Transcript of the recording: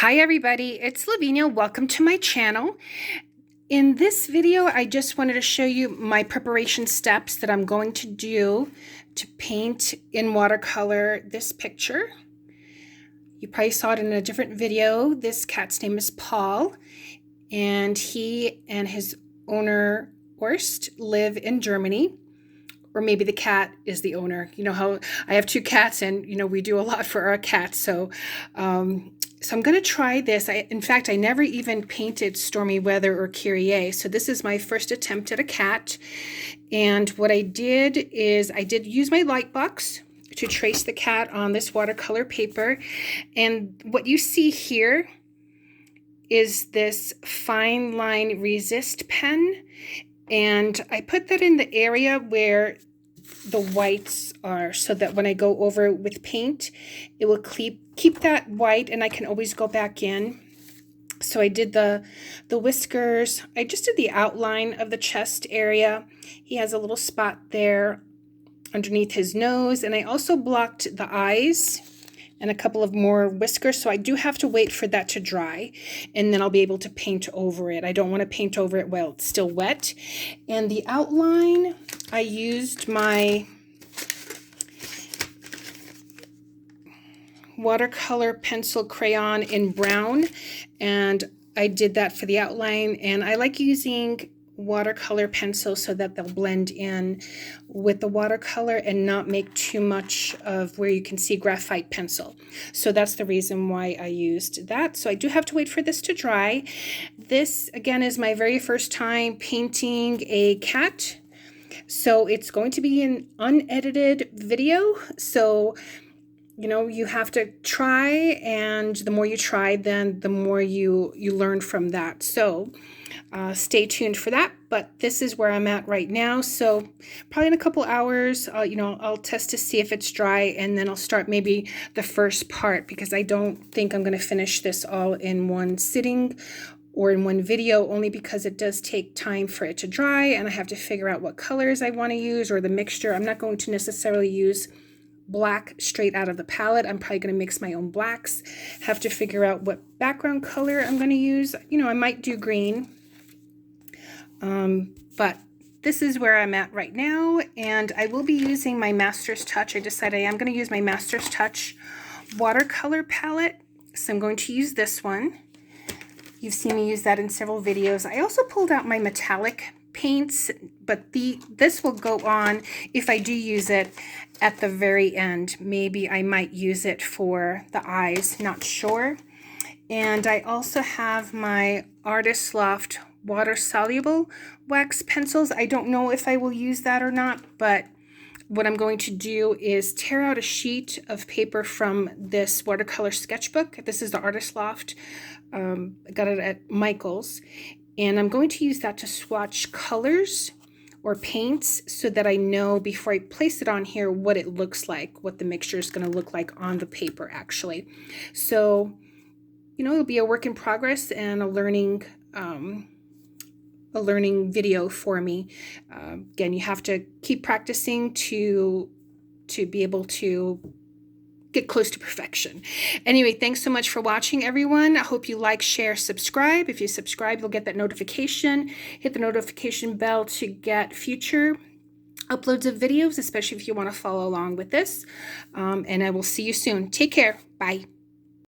Hi everybody, it's Lavinia. Welcome to my channel. In this video, I just wanted to show you my preparation steps that I'm going to do to paint in watercolor this picture. You probably saw it in a different video. This cat's name is Paul, and he and his owner, Horst, live in Germany. Or maybe the cat is the owner. You know how I have two cats and, we do a lot for our cats. So I'm going to try this. In fact, I never even painted Stormy Weather or Kyrie. So this is my first attempt at a cat. And what I did is I did use my light box to trace the cat on this watercolor paper. And what you see here is this fine line resist pen. And I put that in the area where the whites are, so that when I go over with paint, it will keep that white, and I can always go back in. So I did the whiskers. I just did the outline of the chest area. He has a little spot there underneath his nose, and I also blocked the eyes and a couple of more whiskers, so I do have to wait for that to dry, and then I'll be able to paint over it. I don't want to paint over it while it's still wet. And the outline, I used my watercolor pencil crayon in brown, and I did that for the outline, and I like using watercolor pencils so that they'll blend in with the watercolor and not make too much of where you can see graphite pencil. So that's the reason why I used that. So I do have to wait for this to dry. This again is my very first time painting a cat. So it's going to be an unedited video. So you have to try, and the more you try, then the more you learn from that. So stay tuned for that. But this is where I'm at right now. So probably in a couple hours, I'll test to see if it's dry, and then I'll start maybe the first part, because I don't think I'm going to finish this all in one sitting or in one video, only because it does take time for it to dry, and I have to figure out what colors I want to use or the mixture. I'm not going to necessarily use black straight out of the palette. I'm probably going to mix my own blacks. Have to figure out what background color I'm going to use. I might do green. But this is where I'm at right now, and I will be using my Master's Touch. I decided I am going to use my Master's Touch watercolor palette, so I'm going to use this one. You've seen me use that in several videos. I also pulled out my metallic paints, but this will go on if I do use it at the very end. Maybe I might use it for the eyes, not sure. And I also have my Artist Loft water-soluble wax pencils. I don't know if I will use that or not, but what I'm going to do is tear out a sheet of paper from this watercolor sketchbook. This is the Artist Loft. I got it at Michael's. And I'm going to use that to swatch colors or paints so that I know before I place it on here what it looks like, what the mixture is going to look like on the paper actually. So, it'll be a work in progress and a learning video for me. Again, you have to keep practicing to be able to get close to perfection. Anyway, thanks so much for watching, everyone. I hope you like, share, subscribe. If you subscribe, you'll get that notification. Hit the notification bell to get future uploads of videos, especially if you want to follow along with this. And I will see you soon. Take care. Bye.